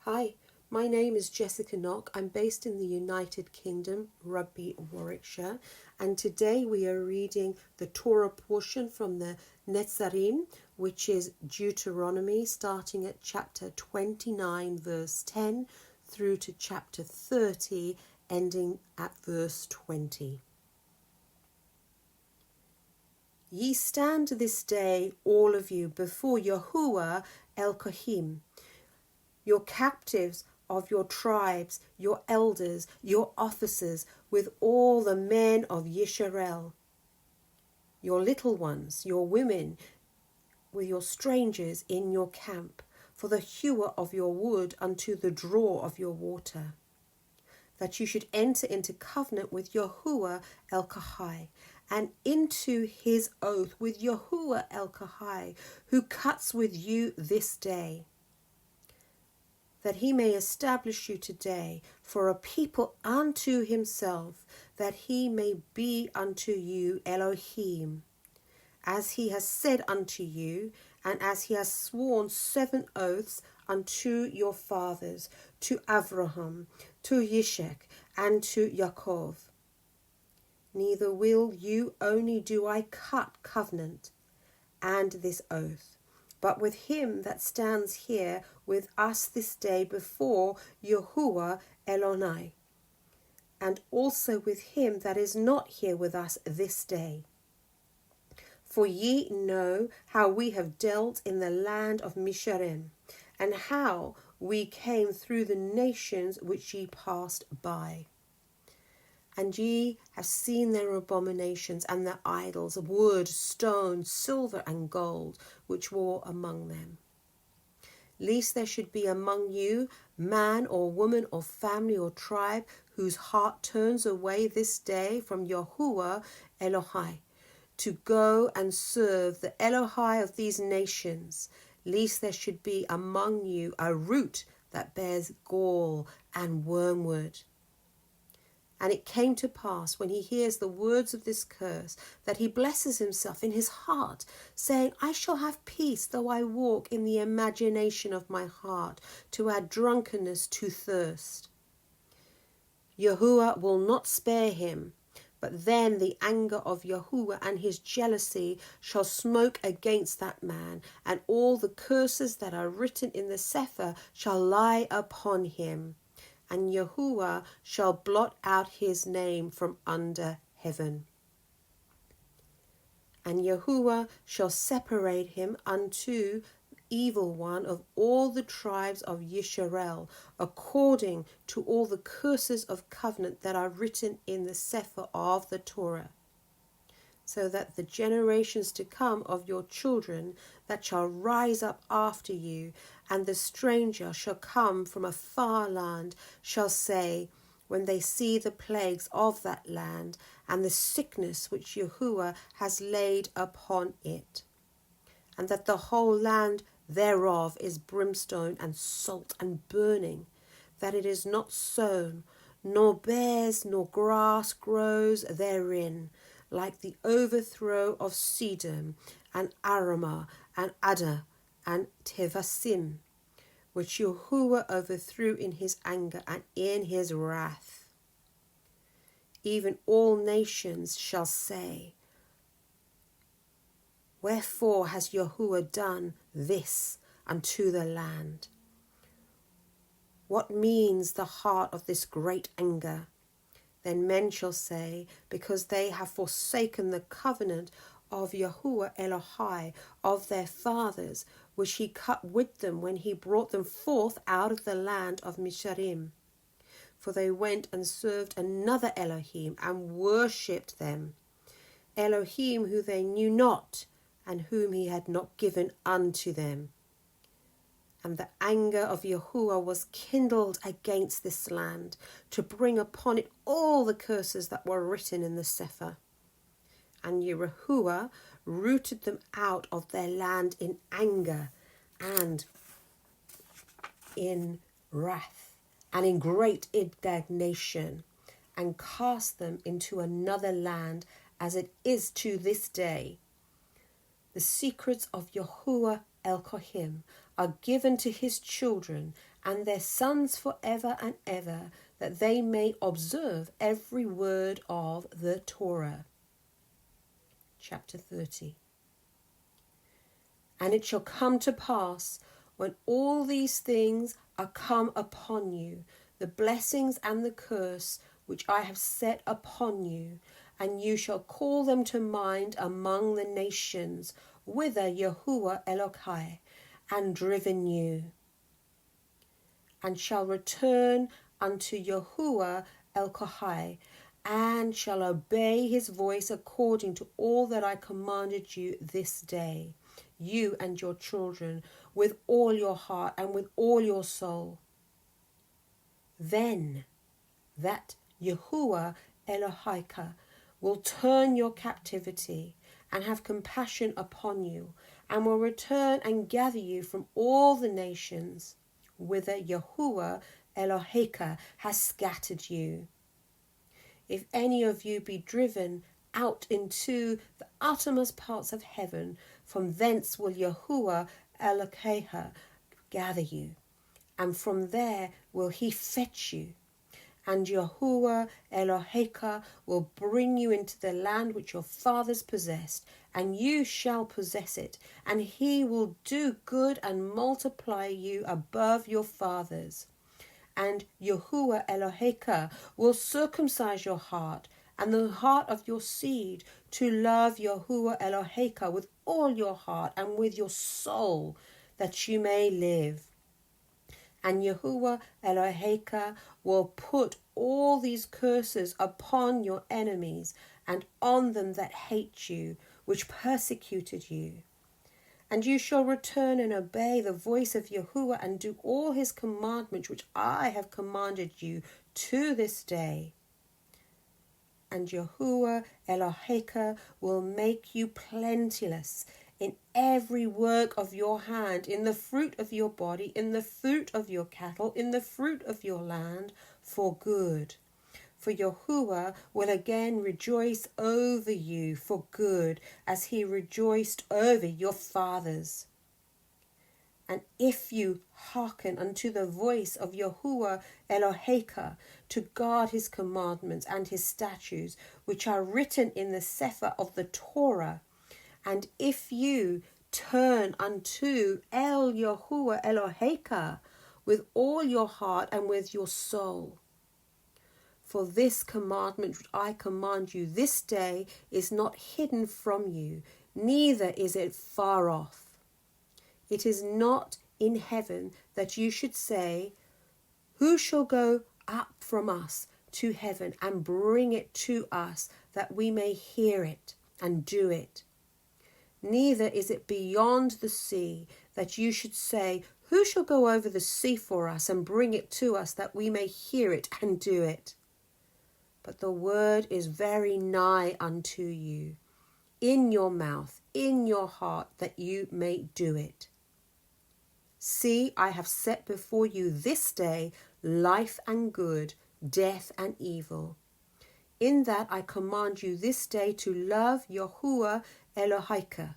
Hi, my name is Jessica Knock. I'm based in the United Kingdom, Rugby, Warwickshire, and today we are reading the Torah portion from the Nitzavim, which is Deuteronomy, starting at chapter 29, verse 10, through to chapter 30, ending at verse 20. Ye stand this day, all of you, before Yahuwah Elohim, your captives of your tribes, your elders, your officers, with all the men of Yisrael, your little ones, your women, with your strangers in your camp, for the hewer of your wood unto the draw of your water, that you should enter into covenant with Yahuwah El-Kahai, and into his oath with Yahuwah El-Kahai, who cuts with you this day, that he may establish you today for a people unto himself, that he may be unto you Elohim, as he has said unto you, and as he has sworn 7 oaths unto your fathers, to Abraham, to Yishak, and to Yaakov. Neither will you only do I cut covenant and this oath, but with him that stands here with us this day before Yahuwah Elonai, and also with him that is not here with us this day. For ye know how we have dealt in the land of Misharim, and how we came through the nations which ye passed by. And ye have seen their abominations and their idols of wood, stone, silver, and gold, which were among them. Lest there should be among you man or woman or family or tribe whose heart turns away this day from Yahuwah Elohai, to go and serve the Elohai of these nations, lest there should be among you a root that bears gall and wormwood. And it came to pass, when he hears the words of this curse, that he blesses himself in his heart, saying, I shall have peace, though I walk in the imagination of my heart, to add drunkenness to thirst. Yahuwah will not spare him, but then the anger of Yahuwah and his jealousy shall smoke against that man, and all the curses that are written in the Sefer shall lie upon him. And Yahuwah shall blot out his name from under heaven. And Yahuwah shall separate him unto evil one of all the tribes of Yisrael, according to all the curses of covenant that are written in the Sefer of the Torah, so that the generations to come of your children that shall rise up after you, and the stranger shall come from a far land, shall say, when they see the plagues of that land, and the sickness which Yahuwah has laid upon it, and that the whole land thereof is brimstone and salt and burning, that it is not sown, nor bears, nor grass grows therein, like the overthrow of Sedom, and Aramah, and Addah, and Tevasim, which Yahuwah overthrew in his anger and in his wrath. Even all nations shall say, wherefore has Yahuwah done this unto the land? What means the heart of this great anger? Then men shall say, because they have forsaken the covenant of Yahuwah Elohai of their fathers, which he cut with them when he brought them forth out of the land of Misharim. For they went and served another Elohim and worshipped them, Elohim who they knew not, and whom he had not given unto them. And the anger of Yahuwah was kindled against this land, to bring upon it all the curses that were written in the Sefer. And Yahuwah rooted them out of their land in anger and in wrath and in great indignation, and cast them into another land, as it is to this day. The secrets of Yahuwah Elohim are given to his children and their sons forever and ever, that they may observe every word of the Torah. Chapter 30. And it shall come to pass, when all these things are come upon you, the blessings and the curse which I have set upon you, and you shall call them to mind among the nations, whither Yahuwah Elohai and driven you, and shall return unto Yahuwah Elohai, and shall obey his voice according to all that I commanded you this day, you and your children, with all your heart and with all your soul. Then that Yahuwah Elohika will turn your captivity and have compassion upon you, and will return and gather you from all the nations whither Yahuwah Elohika has scattered you. If any of you be driven out into the uttermost parts of heaven, from thence will Yahuwah Elohika gather you, and from there will he fetch you. And Yahuwah Elohika will bring you into the land which your fathers possessed, and you shall possess it, and he will do good and multiply you above your fathers. And Yahuwah Elohika will circumcise your heart and the heart of your seed to love Yahuwah Elohika with all your heart and with your soul, that you may live. And Yahuwah Elohika will put all these curses upon your enemies and on them that hate you, which persecuted you. And you shall return and obey the voice of Yahuwah and do all his commandments which I have commanded you to this day. And Yahuwah Elohika will make you plenteous in every work of your hand, in the fruit of your body, in the fruit of your cattle, in the fruit of your land, for good. For Yahuwah will again rejoice over you for good, as he rejoiced over your fathers. And if you hearken unto the voice of Yahuwah Elohika, to guard his commandments and his statutes, which are written in the Sefer of the Torah, and if you turn unto El Yahuwah Elohika with all your heart and with your soul. For this commandment which I command you this day is not hidden from you, neither is it far off. It is not in heaven, that you should say, who shall go up from us to heaven and bring it to us, that we may hear it and do it. Neither is it beyond the sea, that you should say, who shall go over the sea for us and bring it to us, that we may hear it and do it? But the word is very nigh unto you, in your mouth, in your heart, that you may do it. See, I have set before you this day life and good, death and evil. In that I command you this day to love Yahuwah Elohika,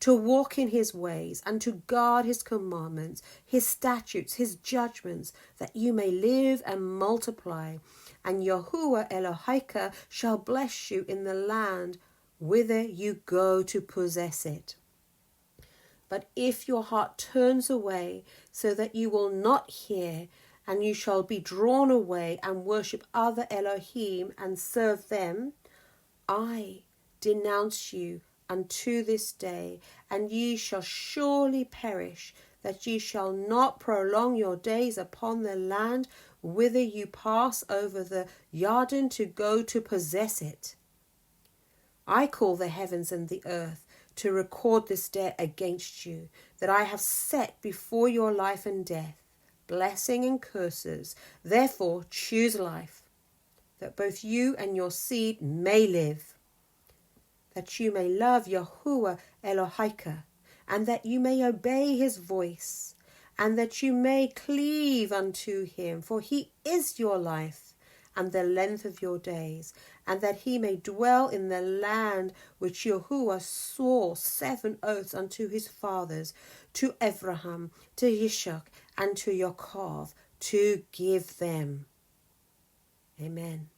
to walk in his ways, and to guard his commandments, his statutes, his judgments, that you may live and multiply. And Yahuwah Elohika shall bless you in the land whither you go to possess it. But if your heart turns away, so that you will not hear, and you shall be drawn away and worship other Elohim and serve them, I denounce you unto this day, and ye shall surely perish, that ye shall not prolong your days upon the land whither you pass over the Jordan to go to possess it. I call the heavens and the earth to record this day against you, that I have set before your life and death, blessing and curses. Therefore choose life, that both you and your seed may live, that you may love Yahuwah Elohika, and that you may obey his voice, and that you may cleave unto him, for he is your life, and the length of your days, and that he may dwell in the land which Yahuwah swore 7 oaths unto his fathers, to Abraham, to Ishak, and to Yaakov, to give them. Amen.